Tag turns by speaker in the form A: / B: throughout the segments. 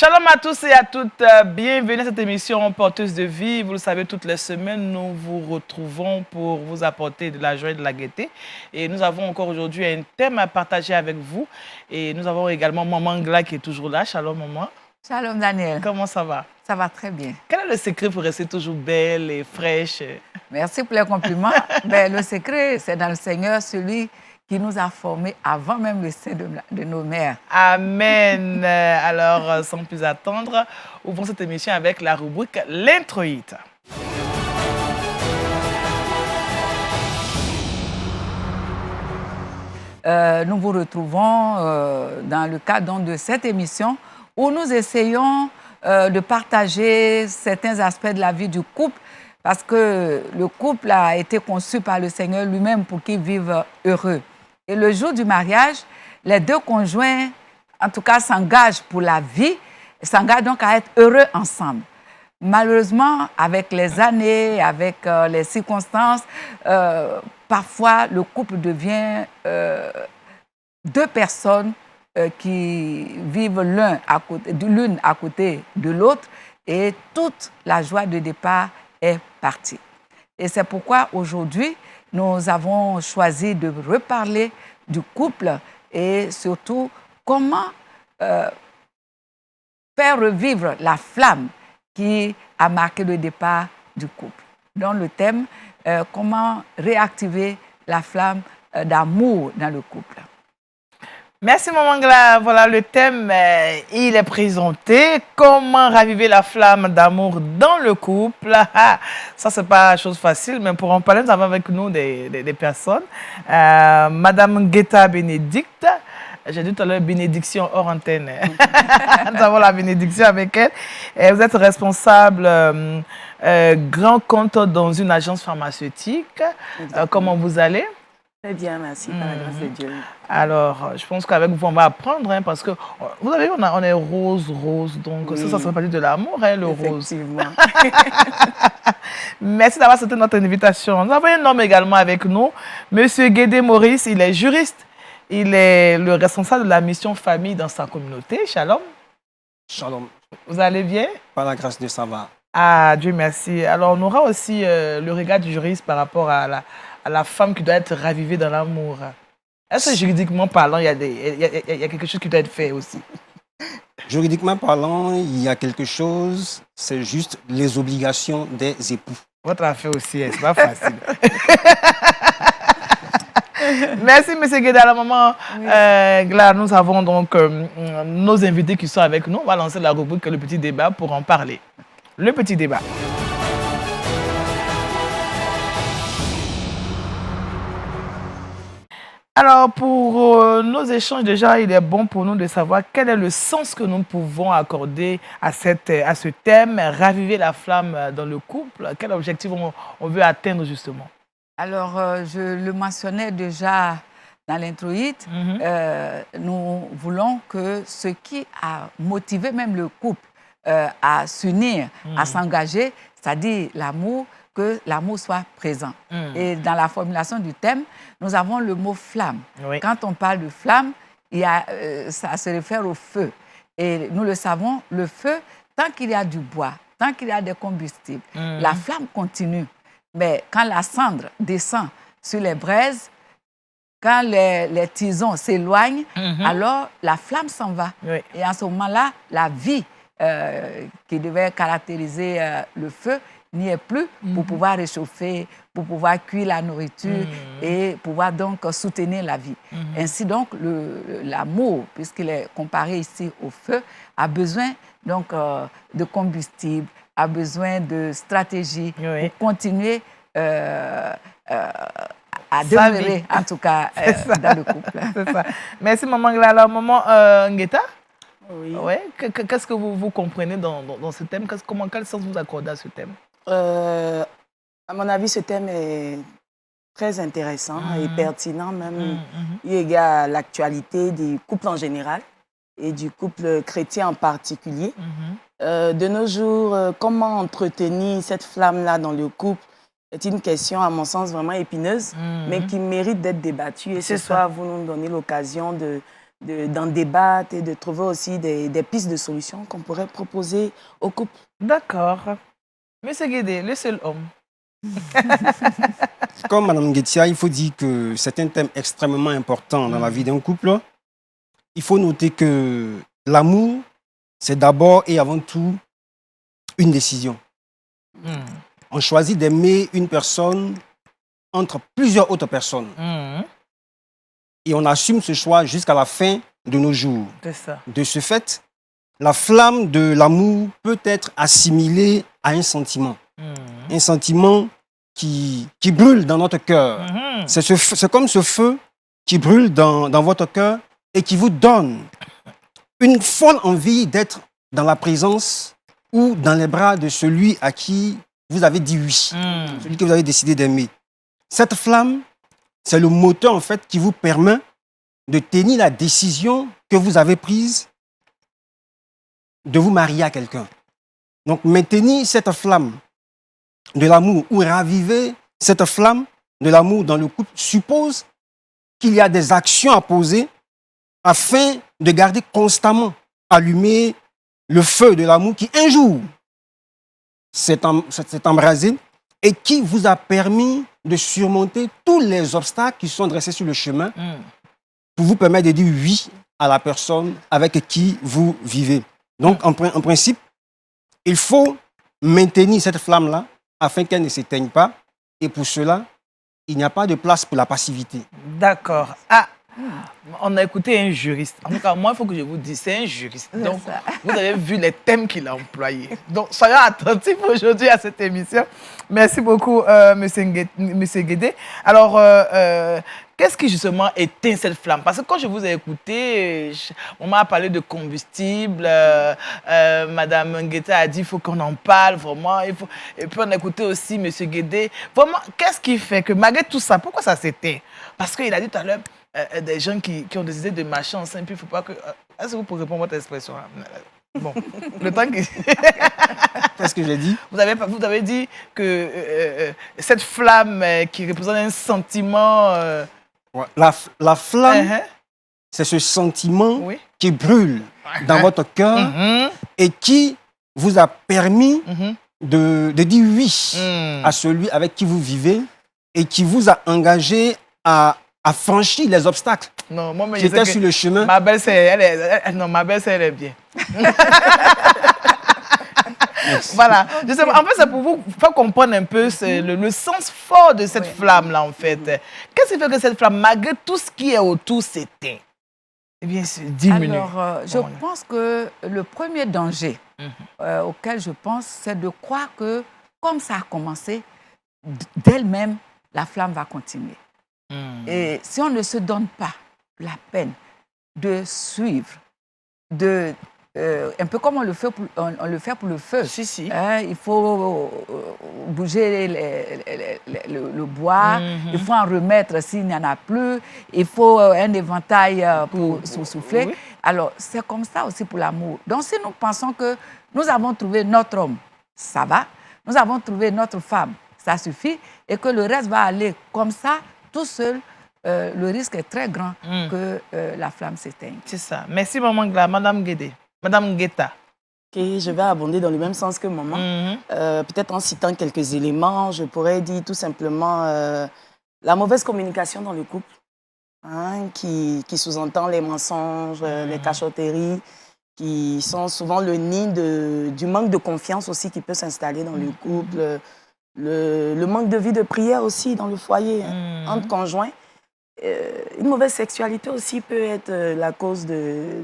A: Shalom à tous et à toutes, bienvenue à cette émission Porteuse de vie. Vous le savez, toutes les semaines, nous vous retrouvons pour vous apporter de la joie et de la gaieté. Et nous avons encore aujourd'hui un thème à partager avec vous. Et nous avons également Maman Ngla qui est toujours là. Shalom maman.
B: Shalom Daniel.
A: Comment ça va?
B: Ça va très bien.
A: Quel est le secret pour rester toujours belle et fraîche? Merci
B: pour les compliments. Ben, le secret, c'est dans le Seigneur, celui qui nous a formés avant même le sein de nos mères.
A: Amen. Alors, sans plus attendre, ouvrons cette émission avec la rubrique L'introïte.
B: Nous vous retrouvons dans le cadre de cette émission où nous essayons de partager certains aspects de la vie du couple parce que le couple a été conçu par le Seigneur lui-même pour qu'il vive heureux. Et le jour du mariage, les deux conjoints, en tout cas, s'engagent pour la vie, s'engagent donc à être heureux ensemble. Malheureusement, avec les années, avec les circonstances, parfois le couple devient deux personnes qui vivent l'une à côté de l'autre et toute la joie de départ est partie. Et c'est pourquoi aujourd'hui, nous avons choisi de reparler du couple et surtout comment faire revivre la flamme qui a marqué le départ du couple. Dans le thème, comment réactiver la flamme d'amour dans le couple.
A: Merci Maman Ngla. Voilà le thème, il est présenté. Comment raviver la flamme d'amour dans le couple. Ça, c'est pas chose facile, mais pour en parler, nous avons avec nous des personnes. Madame Guetta Bénédicte. J'ai dit tout à l'heure bénédiction hors antenne. Nous avons la bénédiction avec elle. Et vous êtes responsable grand compte dans une agence pharmaceutique. Comment vous allez?
C: Très bien, merci, par la grâce de Dieu.
A: Alors, je pense qu'avec vous, on va apprendre, hein, parce que, vous savez, on est rose, donc oui. Ça fait partie de l'amour, hein, le rose.
C: Effectivement.
A: Merci d'avoir accepté notre invitation. Nous avons un homme également avec nous, Monsieur Guédé Maurice, il est juriste, il est le responsable de la mission famille dans sa communauté. Shalom.
D: Shalom.
A: Vous allez bien?
D: Par la grâce de ça va.
A: Ah, Dieu merci. Alors, on aura aussi le regard du juriste par rapport à la femme qui doit être ravivée dans l'amour. Est-ce que juridiquement parlant, il y a quelque chose qui doit être fait aussi?
D: Juridiquement parlant, il y a quelque chose, c'est juste les obligations des époux.
A: Votre affaire aussi, c'est pas facile. Merci, M. Guéda. À la maman Ngla, nous avons donc nos invités qui sont avec nous. On va lancer la rubrique Le Petit Débat pour en parler. Le Petit Débat. Alors, pour nos échanges, déjà, il est bon pour nous de savoir quel est le sens que nous pouvons accorder à ce thème, raviver la flamme dans le couple. Quel objectif on veut atteindre, justement?
B: Alors, je le mentionnais déjà dans l'introïte, nous voulons que ce qui a motivé même le couple à s'unir, à s'engager, c'est-à-dire l'amour, que l'amour soit présent. Et dans la formulation du thème, nous avons le mot flamme. Oui. Quand on parle de flamme, ça se réfère au feu. Et nous le savons, le feu, tant qu'il y a du bois, tant qu'il y a des combustibles, la flamme continue. Mais quand la cendre descend sur les braises, quand les tisons s'éloignent, alors la flamme s'en va. Oui. Et en ce moment-là, la vie qui devait caractériser le feu n'y est plus pour pouvoir réchauffer, pour pouvoir cuire la nourriture et pouvoir donc soutenir la vie. Ainsi donc, l'amour, puisqu'il est comparé ici au feu, a besoin donc de combustible, a besoin de stratégie pour continuer à demeurer, en tout cas, dans le couple.
A: C'est ça. Merci, Maman Ngla. Alors, Maman Ngueta,
C: oui.
A: Ouais. Qu'est-ce que vous comprenez dans ce thème? Quel sens vous accordez à ce thème?
C: À mon avis, ce thème est très intéressant et pertinent, même eu égard à l'actualité des couples en général et du couple chrétien en particulier. De nos jours, comment entretenir cette flamme-là dans le couple est une question, à mon sens, vraiment épineuse, mais qui mérite d'être débattue. Et ce soir, vous nous donnez l'occasion de d'en débattre et de trouver aussi des pistes de solutions qu'on pourrait proposer au couple.
A: D'accord. Monsieur Guédé, le seul homme.
D: Comme Mme Nguetia, il faut dire que c'est un thème extrêmement important dans la vie d'un couple. Il faut noter que l'amour, c'est d'abord et avant tout une décision. On choisit d'aimer une personne entre plusieurs autres personnes. Et on assume ce choix jusqu'à la fin de nos jours.
A: C'est ça.
D: De ce fait, la flamme de l'amour peut être assimilée à un sentiment. Un sentiment qui brûle dans notre cœur. C'est comme ce feu qui brûle dans votre cœur et qui vous donne une folle envie d'être dans la présence ou dans les bras de celui à qui vous avez dit oui, celui que vous avez décidé d'aimer. Cette flamme, c'est le moteur en fait qui vous permet de tenir la décision que vous avez prise de vous marier à quelqu'un. Donc maintenir cette flamme de l'amour ou raviver cette flamme de l'amour dans le couple suppose qu'il y a des actions à poser afin de garder constamment allumé le feu de l'amour qui un jour s'est embrasé et qui vous a permis de surmonter tous les obstacles qui sont dressés sur le chemin pour vous permettre de dire oui à la personne avec qui vous vivez. Donc, en principe, il faut maintenir cette flamme-là afin qu'elle ne s'éteigne pas. Et pour cela, il n'y a pas de place pour la passivité.
A: D'accord. Ah, on a écouté un juriste. En tout cas, moi, il faut que je vous dise, c'est un juriste. Donc, vous avez vu les thèmes qu'il a employés. Donc, soyons attentifs aujourd'hui à cette émission. Merci beaucoup, Monsieur Guédé. Alors, qu'est-ce qui justement éteint cette flamme? Parce que quand je vous ai écouté, on m'a parlé de combustible. Madame Ngueta a dit qu'il faut qu'on en parle vraiment. Et puis on a écouté aussi Monsieur Guédé. Vraiment, qu'est-ce qui fait que malgré tout ça, pourquoi ça s'éteint? Parce qu'il a dit tout à l'heure des gens qui ont décidé de marcher ensemble. Puis il ne faut pas que. Est-ce que vous pouvez répondre à votre expression? Bon, le temps que.
D: Qu'est-ce que j'ai dit?
A: Vous avez dit que cette flamme qui représente un sentiment.
D: La flamme, c'est ce sentiment qui brûle dans votre cœur et qui vous a permis de dire oui à celui avec qui vous vivez et qui vous a engagé à franchir les obstacles qui étaient sur le chemin.
A: Ma belle-sœur, elle est bien. Voilà. Justement, en fait, c'est pour vous faire comprendre un peu le sens fort de cette flamme-là, en fait. Qu'est-ce qui fait que cette flamme, malgré tout ce qui est autour, s'éteint? Eh bien, c'est 10 minutes.
B: Alors, je pense que le premier danger auquel je pense, c'est de croire que, comme ça a commencé, d'elle-même, la flamme va continuer. Et si on ne se donne pas la peine de suivre, un peu comme on le fait pour le feu.
A: Si.
B: Il faut bouger le bois, il faut en remettre s'il n'y en a plus, il faut un éventail pour souffler. Oui. Alors, c'est comme ça aussi pour l'amour. Donc, si nous pensons que nous avons trouvé notre homme, ça va. Nous avons trouvé notre femme, ça suffit. Et que le reste va aller comme ça, tout seul. Le risque est très grand que la flamme s'éteigne.
A: C'est ça. Merci, Maman Gla. Madame Guédé. Madame Ngueta.
C: Okay, je vais abonder dans le même sens que maman. Peut-être en citant quelques éléments, je pourrais dire tout simplement la mauvaise communication dans le couple, qui sous-entend les mensonges, les cachotteries, qui sont souvent le nid du manque de confiance aussi qui peut s'installer dans le couple, le manque de vie de prière aussi dans le foyer, entre conjoints. Une mauvaise sexualité aussi peut être la cause de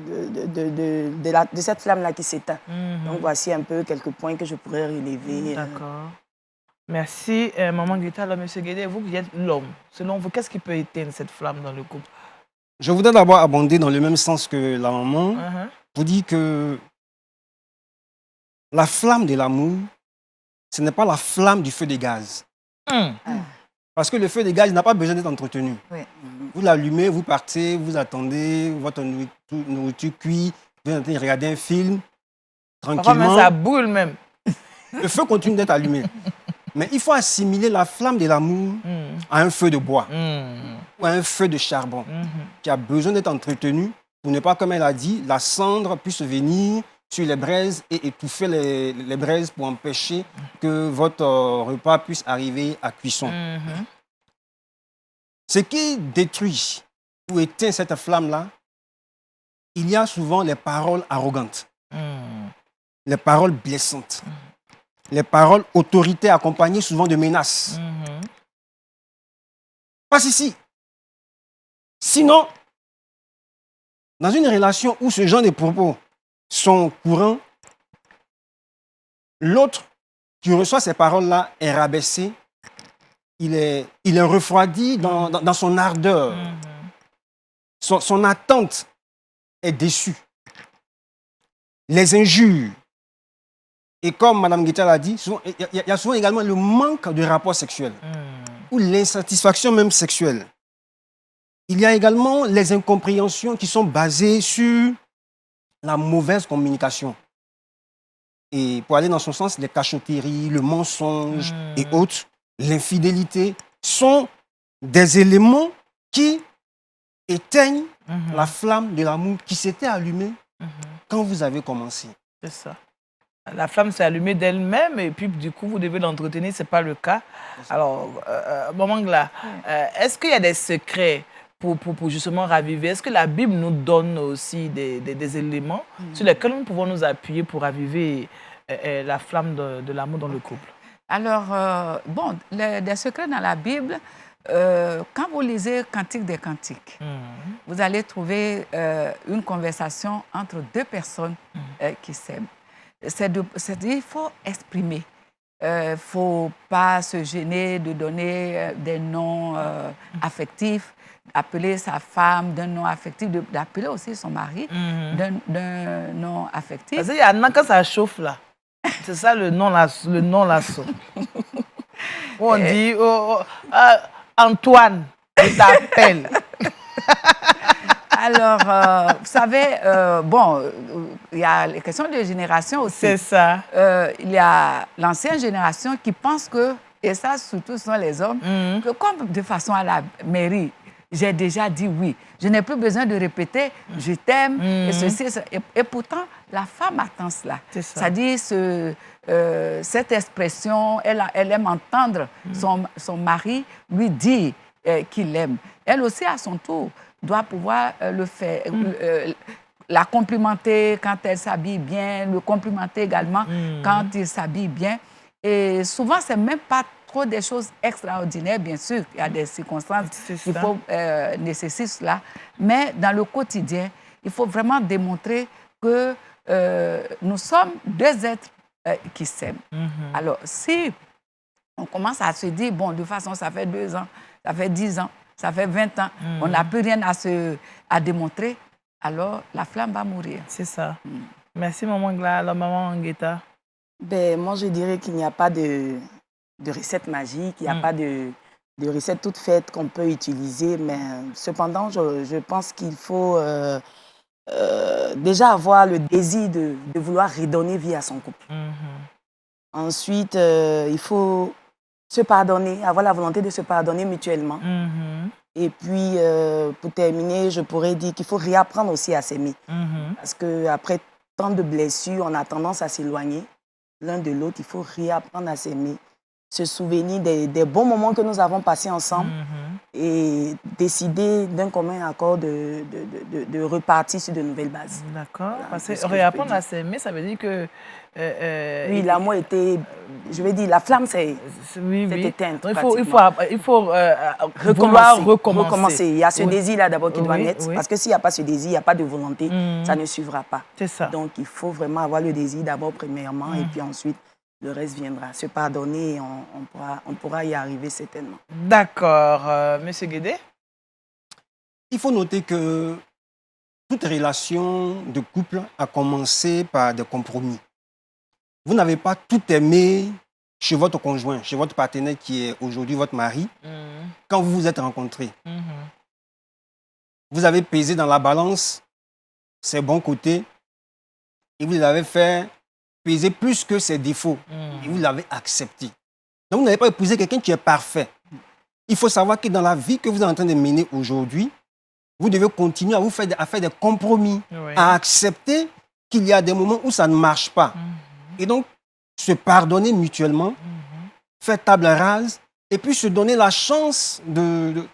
C: cette flamme-là qui s'éteint. Donc, voici un peu quelques points que je pourrais relever.
A: D'accord. Merci, Maman Ngueta. Alors, Monsieur Guédé, vous qui êtes l'homme, selon vous, qu'est-ce qui peut éteindre cette flamme dans le couple?
D: Je voudrais d'abord abonder dans le même sens que la maman pour dire que la flamme de l'amour, ce n'est pas la flamme du feu des gaz. Parce que le feu des gaz n'a pas besoin d'être entretenu. Oui. Vous l'allumez, vous partez, vous attendez, votre nourriture cuit, vous regardez un film, tranquillement.
A: Même ça brûle même.
D: Le feu continue d'être allumé. Mais il faut assimiler la flamme de l'amour à un feu de bois ou à un feu de charbon qui a besoin d'être entretenu pour ne pas, comme elle a dit, la cendre puisse venir sur les braises et étouffer les braises pour empêcher que votre repas puisse arriver à cuisson. Ce qui détruit ou éteint cette flamme-là, il y a souvent les paroles arrogantes, les paroles blessantes, les paroles autoritaires accompagnées souvent de menaces. Passe ici. Sinon, dans une relation où ce genre de propos sont courants, l'autre qui reçoit ces paroles-là est rabaissé, il est refroidi dans son ardeur. Son attente est déçue. Les injures. Et comme Mme Guetta l'a dit, il y a souvent également le manque de rapport sexuel ou l'insatisfaction même sexuelle. Il y a également les incompréhensions qui sont basées sur la mauvaise communication. Et pour aller dans son sens, les cachotteries, le mensonge et autres, l'infidélité sont des éléments qui éteignent la flamme de l'amour qui s'était allumée quand vous avez commencé.
A: C'est ça. La flamme s'est allumée d'elle-même et puis du coup, vous devez l'entretenir, ce n'est pas le cas. Alors, Momangla, est-ce qu'il y a des secrets pour justement raviver? Est-ce que la Bible nous donne aussi des éléments sur lesquels nous pouvons nous appuyer pour raviver la flamme de l'amour dans le couple?
B: Alors, des secrets dans la Bible, quand vous lisez Cantique des Cantiques, vous allez trouver une conversation entre deux personnes qui s'aiment. Il faut exprimer. Il ne faut pas se gêner de donner des noms affectifs, d'appeler sa femme d'un nom affectif, d'appeler aussi son mari d'un nom affectif.
A: Parce qu'il y en a quand ça chauffe là. C'est ça le nom lasso. On dit Antoine, je t'appelle.
B: Alors, vous savez, il y a les questions de génération aussi.
A: C'est ça.
B: Il y a l'ancienne génération qui pense que, et ça surtout ce sont les hommes, que comme de façon à la mairie, j'ai déjà dit oui. Je n'ai plus besoin de répéter « je t'aime » et ceci et ça. Et pourtant, la femme attend cela. C'est-à-dire, cette expression, elle aime entendre son mari lui dire qu'il l'aime. Elle aussi, à son tour, doit pouvoir le faire. La complimenter quand elle s'habille bien, le complimenter également quand il s'habille bien. Et souvent, ce n'est même pas trop des choses extraordinaires, bien sûr. Il y a des circonstances qui nécessitent cela. Mais dans le quotidien, il faut vraiment démontrer que nous sommes deux êtres qui s'aiment. Alors, si on commence à se dire, bon, de toute façon, ça fait 2 ans, ça fait 10 ans, ça fait 20 ans, on n'a plus rien à démontrer, alors la flamme va mourir.
A: C'est ça. Merci, Maman Gla. Alors, Maman Ngueta.
C: Moi, je dirais qu'il n'y a pas de recette magique, il n'y a pas de recette toute faite qu'on peut utiliser, mais cependant, je pense qu'il faut déjà avoir le désir de vouloir redonner vie à son couple. Ensuite, il faut se pardonner, avoir la volonté de se pardonner mutuellement. Et puis, pour terminer, je pourrais dire qu'il faut réapprendre aussi à s'aimer. Parce qu'après tant de blessures, on a tendance à s'éloigner l'un de l'autre. Il faut réapprendre à s'aimer, se souvenir des bons moments que nous avons passés ensemble et décider d'un commun accord de repartir sur de nouvelles bases.
A: D'accord. Voilà, parce que réapprendre à s'aimer, ça veut dire que...
C: oui, l'amour était... Je veux dire, la flamme s'est éteinte.
A: Il faut recommencer.
C: Il y a ce désir-là d'abord qui doit naître. Parce que s'il n'y a pas ce désir, il n'y a pas de volonté, ça ne suivra pas.
A: C'est ça.
C: Donc, il faut vraiment avoir le désir d'abord, premièrement, et puis ensuite, le reste viendra. Se pardonner, et on pourra y arriver certainement.
A: D'accord. Monsieur Guédé?
D: Il faut noter que toute relation de couple a commencé par des compromis. Vous n'avez pas tout aimé chez votre conjoint, chez votre partenaire qui est aujourd'hui votre mari, quand vous vous êtes rencontrés. Vous avez pesé dans la balance ses bons côtés et vous avez fait peser plus que ses défauts et vous l'avez accepté. Donc vous n'avez pas épousé quelqu'un qui est parfait. Il faut savoir que dans la vie que vous êtes en train de mener aujourd'hui, vous devez continuer à faire des compromis, à accepter qu'il y a des moments où ça ne marche pas. Et donc, se pardonner mutuellement, faire table rase, et puis se donner la chance de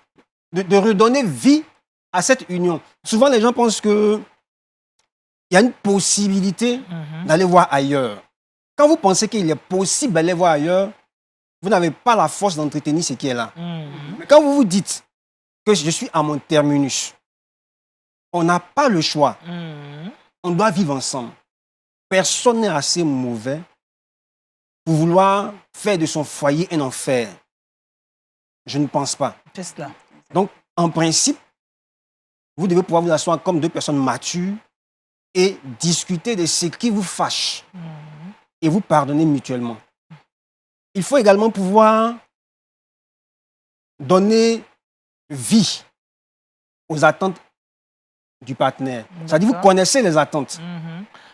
D: redonner vie à cette union. Souvent, les gens pensent qu'il y a une possibilité d'aller voir ailleurs. Quand vous pensez qu'il est possible d'aller voir ailleurs, vous n'avez pas la force d'entretenir ce qui est là. Mais quand vous vous dites que je suis à mon terminus, on n'a pas le choix. On doit vivre ensemble. Personne n'est assez mauvais pour vouloir faire de son foyer un enfer. Je ne pense pas.
A: C'est cela.
D: Donc, en principe, vous devez pouvoir vous asseoir comme deux personnes matures et discuter de ce qui vous fâche et vous pardonner mutuellement. Il faut également pouvoir donner vie aux attentes du partenaire. C'est-à-dire, vous connaissez les attentes.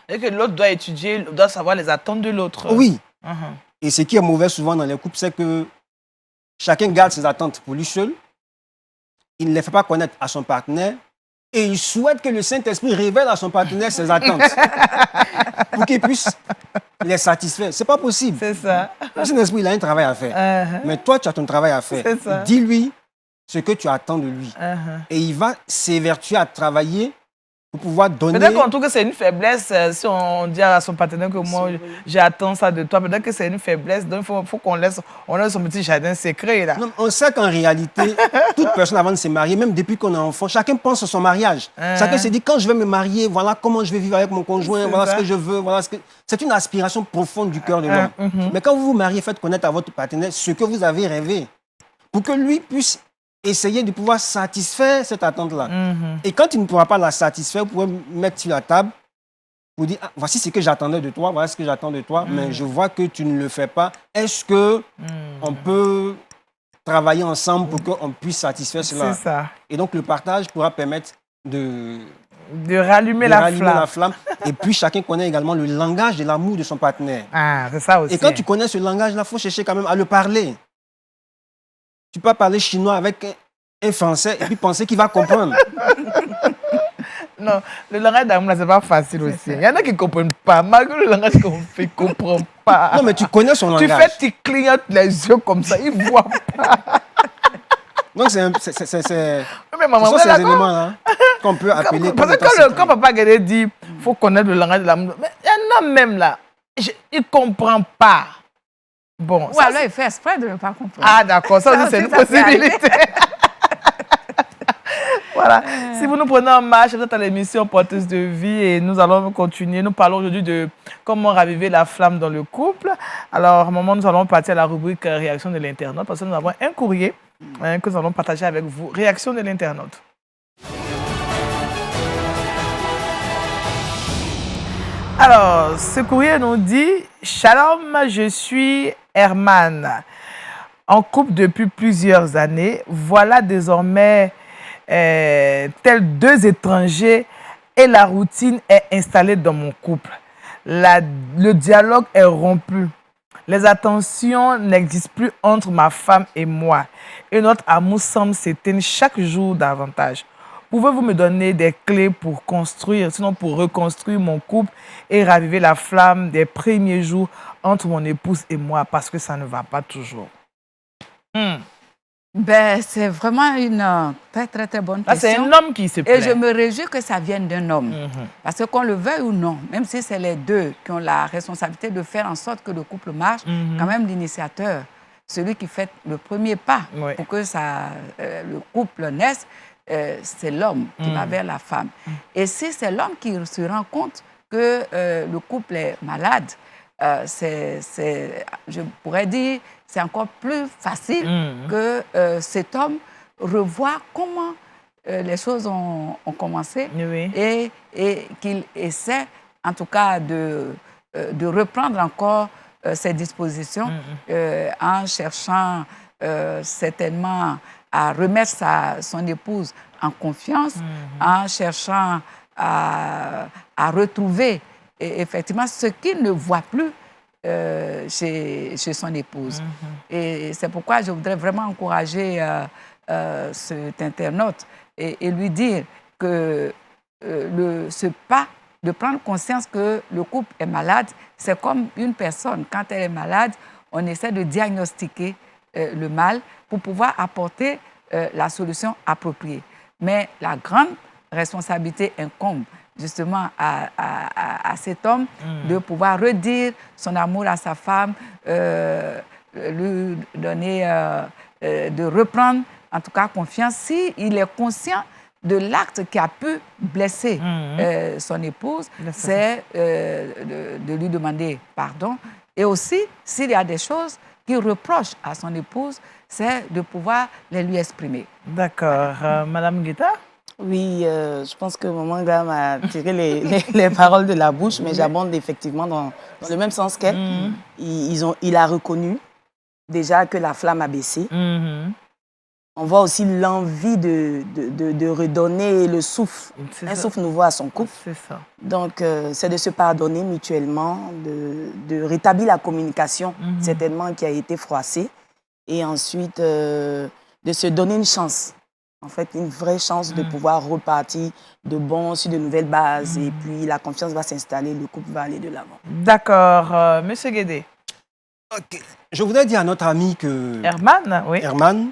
A: Et que l'autre doit étudier, doit savoir les attentes de l'autre.
D: Oui. Et ce qui est mauvais souvent dans les couples, c'est que chacun garde ses attentes pour lui seul. Il ne les fait pas connaître à son partenaire. Et il souhaite que le Saint-Esprit révèle à son partenaire ses attentes pour qu'il puisse les satisfaire. Ce n'est pas possible.
A: C'est ça.
D: Le Saint-Esprit, il a un travail à faire. Mais toi, tu as ton travail à faire. Dis-lui ce que tu attends de lui. Et il va s'évertuer à travailler pour pouvoir donner...
A: Peut-être qu'on trouve que c'est une faiblesse si on dit à son partenaire que moi, j'attends ça de toi. Peut-être que c'est une faiblesse. Donc, il faut qu'on laisse son petit jardin secret. Là.
D: Non, on sait qu'en réalité, toute personne avant de se marier, même depuis qu'on est enfant, chacun pense à son mariage. Chacun se dit, quand je vais me marier, voilà comment je vais vivre avec mon conjoint, voilà ce que je veux. Voilà C'est une aspiration profonde du cœur de l'homme. Mais quand vous vous mariez, faites connaître à votre partenaire ce que vous avez rêvé pour que lui puisse essayer de pouvoir satisfaire cette attente-là. Et quand il ne pourra pas la satisfaire, vous pouvez mettre sur la table pour dire, ah, voici ce que j'attendais de toi, voilà ce que j'attends de toi, mais je vois que tu ne le fais pas. Est-ce qu'on peut travailler ensemble pour qu'on puisse satisfaire cela?
A: C'est ça.
D: Et donc, le partage pourra permettre de
A: rallumer la
D: flamme. Et puis, chacun connaît également le langage de l'amour de son partenaire.
A: Ah, c'est ça aussi.
D: Et quand tu connais ce langage-là, il faut chercher quand même à le parler. Tu peux pas parler chinois avec un Français et puis penser qu'il va comprendre.
A: Non, le langage d'amour, c'est pas facile aussi. Il y en a qui ne comprennent pas. Malgré le langage qu'on fait, ils ne comprennent pas.
D: Non, mais tu connais son langage.
A: Tu fais, tu clignotes les yeux comme ça, ils ne voient pas.
D: Donc, c'est ces éléments-là qu'on peut appeler...
A: Parce que quand papa Guédé dit il faut connaître le langage de l'amour, mais il y en a même là, il ne comprend pas. Bon,
B: ou alors il fait exprès de ne pas comprendre.
A: Ah d'accord, ça aussi c'est une possibilité. Voilà. Si vous nous prenez en marche, vous êtes à l'émission Porteuse de vie et nous allons continuer. Nous parlons aujourd'hui de comment raviver la flamme dans le couple. Alors, à un moment, nous allons partir à la rubrique réaction de l'internaute parce que nous avons un courrier que nous allons partager avec vous. Réaction de l'internaute. Alors, ce courrier nous dit « Shalom, je suis Herman, en couple depuis plusieurs années. Voilà désormais tels deux étrangers et la routine est installée dans mon couple. Le dialogue est rompu. Les attentions n'existent plus entre ma femme et moi. Et notre amour semble s'éteindre chaque jour davantage. Pouvez-vous me donner des clés pour construire, sinon pour reconstruire mon couple et raviver la flamme des premiers jours entre mon épouse et moi parce que ça ne va pas toujours?
B: Ben, c'est vraiment une très, très, très bonne question.
A: C'est un homme qui se plaît.
B: Et je me réjouis que ça vienne d'un homme. Parce que qu'on le veuille ou non, même si c'est les deux qui ont la responsabilité de faire en sorte que le couple marche, quand même l'initiateur, celui qui fait le premier pas pour que le couple naisse, c'est l'homme qui va vers la femme. Et si c'est l'homme qui se rend compte que le couple est malade, je pourrais dire, c'est encore plus facile que cet homme revoie comment les choses ont commencé et qu'il essaie, en tout cas, de reprendre encore ses dispositions en cherchant certainement à remettre son épouse en confiance, en cherchant à retrouver effectivement ce qu'il ne voit plus chez son épouse. Et c'est pourquoi je voudrais vraiment encourager cet internaute et lui dire que ce pas de prendre conscience que le couple est malade, c'est comme une personne. Quand elle est malade, on essaie de diagnostiquer le mal pour pouvoir apporter la solution appropriée. Mais la grande responsabilité incombe justement à cet homme de pouvoir redire son amour à sa femme, lui donner, de reprendre en tout cas confiance s'il est conscient de l'acte qui a pu blesser son épouse, c'est de lui demander pardon. Et aussi, s'il y a des choses qu'il reproche à son épouse, c'est de pouvoir les lui exprimer.
A: D'accord. Madame Guetta?
C: Oui, je pense que Maman Glam a tiré les paroles de la bouche, mais j'abonde effectivement dans le même sens qu'elle. Il a reconnu déjà que la flamme a baissé. On voit aussi l'envie de redonner le souffle, un souffle nouveau à son couple.
A: C'est ça.
C: Donc, c'est de se pardonner mutuellement, de rétablir la communication, certainement, qui a été froissée. Et ensuite, de se donner une chance, en fait, une vraie chance de pouvoir repartir de bon sur de nouvelles bases. Et puis, la confiance va s'installer, le couple va aller de l'avant.
A: D'accord. Monsieur Guédé.
D: Ok. Je voudrais dire à notre ami que...
A: Herman, oui.
D: Herman,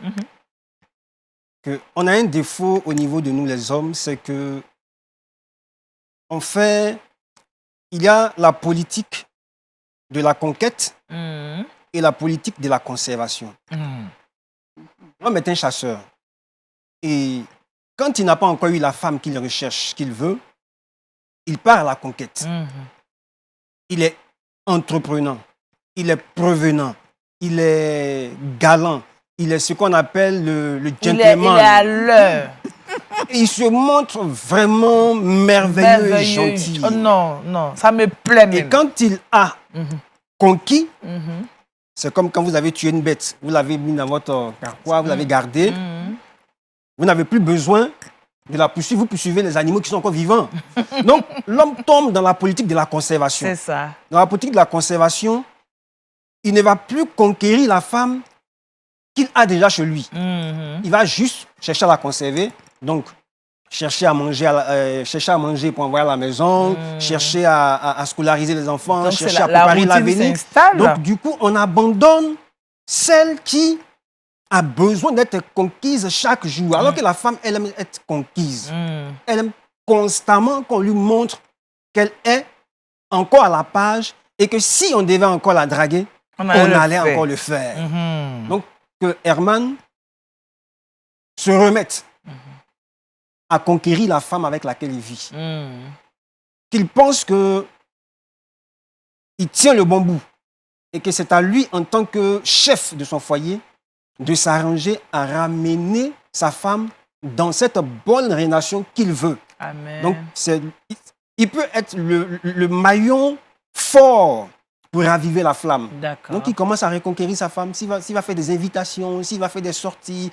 D: qu'on a un défaut au niveau de nous les hommes, c'est que en fait, il y a la politique de la conquête et la politique de la conservation. L'homme est un chasseur. Et quand il n'a pas encore eu la femme qu'il recherche, qu'il veut, il part à la conquête. Il est entreprenant, il est prévenant, il est galant, il est ce qu'on appelle le gentleman.
A: Il est à l'heure.
D: Il se montre vraiment merveilleux et gentil.
A: Oh non, non, ça me plaît même.
D: Et quand il a conquis, c'est comme quand vous avez tué une bête. Vous l'avez mis dans votre carquois, vous l'avez gardé. Vous n'avez plus besoin de la poursuivre. Vous poursuivez les animaux qui sont encore vivants. Donc, l'homme tombe dans la politique de la conservation.
A: C'est ça.
D: Dans la politique de la conservation, il ne va plus conquérir la femme qu'il a déjà chez lui. Il va juste chercher à la conserver. Donc, chercher à manger pour envoyer à la maison, chercher à scolariser les enfants,
A: donc
D: chercher à préparer l'avenir. Donc, du coup, on abandonne celle qui a besoin d'être conquise chaque jour. Alors que la femme, elle aime être conquise. Elle aime constamment qu'on lui montre qu'elle est encore à la page et que si on devait encore la draguer, on allait encore le faire. Donc, que Herman se remette à conquérir la femme avec laquelle il vit. Qu'il pense qu'il tient le bon bout et que c'est à lui, en tant que chef de son foyer, de s'arranger à ramener sa femme dans cette bonne relation qu'il veut.
A: Amen.
D: Donc, il peut être le maillon fort pour raviver la flamme. Donc, il commence à reconquérir sa femme. S'il va faire des invitations, s'il va faire des sorties,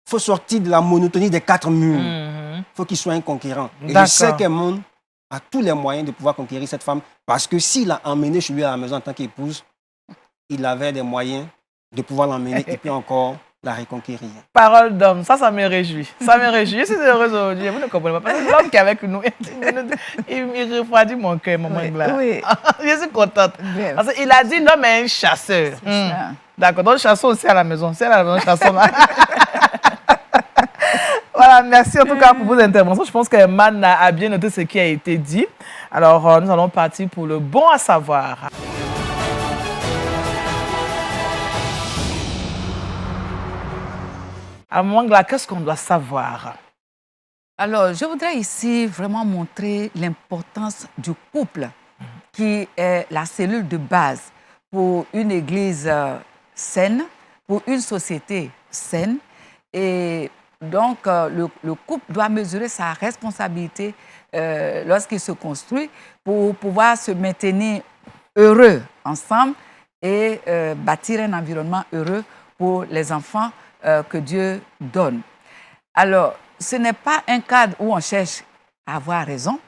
D: il faut sortir de la monotonie des quatre murs. Il faut qu'il soit un conquérant. Et je sais qu'Herman a tous les moyens de pouvoir conquérir cette femme parce que s'il l'a emmenée chez lui à la maison en tant qu'épouse, il avait des moyens de pouvoir l'emmener et puis encore la reconquérir.
A: Parole d'homme, ça me réjouit. Ça me réjouit. Je suis heureuse aujourd'hui. Vous ne comprenez pas. Parce que l'homme qui est avec nous, il refroidit mon cœur, maman Gla.
B: Oui.
A: Je suis contente. Parce qu'il a dit l'homme est un chasseur. D'accord. Donc, chassons aussi à la maison. C'est à la maison, chassons là. Voilà, merci en tout cas pour vos interventions. Je pense que Man a bien noté ce qui a été dit. Alors, nous allons partir pour le bon à savoir. Alors, Maman Gla, qu'est-ce qu'on doit savoir?
B: Alors, je voudrais ici vraiment montrer l'importance du couple, qui est la cellule de base pour une église saine, pour une société saine. Et donc, le couple doit mesurer sa responsabilité lorsqu'il se construit pour pouvoir se maintenir heureux ensemble et bâtir un environnement heureux pour les enfants que Dieu donne. Alors, ce n'est pas un cadre où on cherche à avoir raison.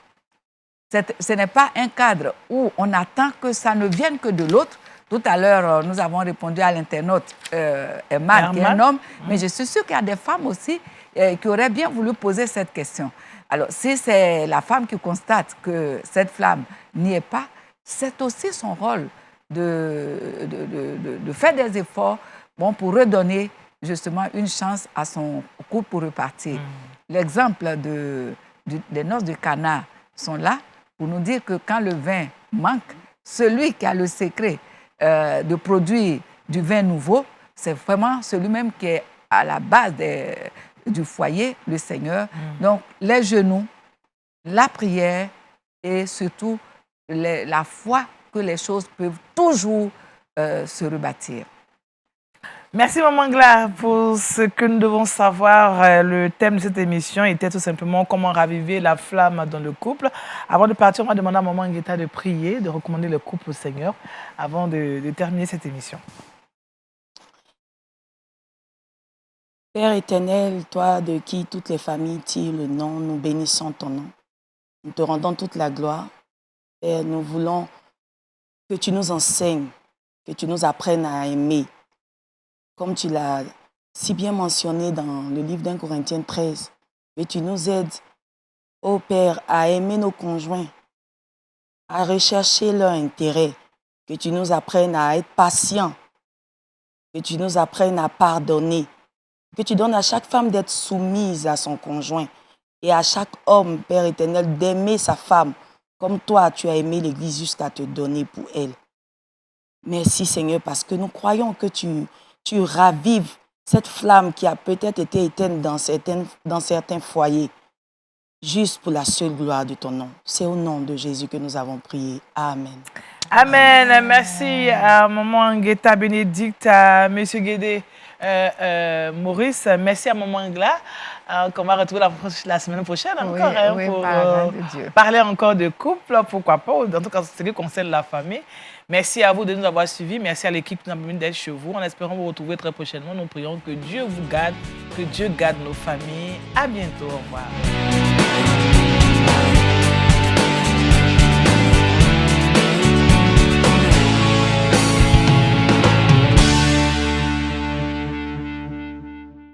B: Ce n'est pas un cadre où on attend que ça ne vienne que de l'autre Tout à l'heure, nous avons répondu à l'internaute Herman, qui est un homme, mais je suis sûre qu'il y a des femmes aussi qui auraient bien voulu poser cette question. Alors, si c'est la femme qui constate que cette flamme n'y est pas, c'est aussi son rôle de faire des efforts pour redonner justement une chance à son couple pour repartir. L'exemple des noces de Cana sont là pour nous dire que quand le vin manque, celui qui a le secret de produire du vin nouveau, c'est vraiment celui-même qui est à la base du foyer, le Seigneur. Donc, les genoux, la prière et surtout la foi que les choses peuvent toujours se rebâtir.
A: Merci Maman Gla pour ce que nous devons savoir. Le thème de cette émission était tout simplement comment raviver la flamme dans le couple. Avant de partir, on va demander à Maman Ngueta de prier, de recommander le couple au Seigneur avant de terminer cette émission.
C: Père éternel, toi de qui toutes les familles tirent le nom, nous bénissons ton nom. Nous te rendons toute la gloire. Père, nous voulons que tu nous enseignes, que tu nous apprennes à aimer. Comme tu l'as si bien mentionné dans le livre d'1 Corinthiens 13, que tu nous aides, ô Père, à aimer nos conjoints, à rechercher leur intérêt, que tu nous apprennes à être patients, que tu nous apprennes à pardonner, que tu donnes à chaque femme d'être soumise à son conjoint et à chaque homme, Père éternel, d'aimer sa femme comme toi, tu as aimé l'Église jusqu'à te donner pour elle. Merci Seigneur, parce que nous croyons que tu ravives cette flamme qui a peut-être été éteinte dans certains foyers, juste pour la seule gloire de ton nom. C'est au nom de Jésus que nous avons prié. Amen.
A: Amen. Merci à Maman Ngueta Bénédicte, à M. Guédé Maurice. Merci à Maman Gla. Qu'on va retrouver la semaine prochaine encore pour parler encore de couple, pourquoi pas, en tout cas ce qui concerne la famille. Merci à vous de nous avoir suivis, merci à l'équipe qui nous a permis d'être chez vous. En espérant vous retrouver très prochainement, nous prions que Dieu vous garde, que Dieu garde nos familles. À bientôt, au revoir.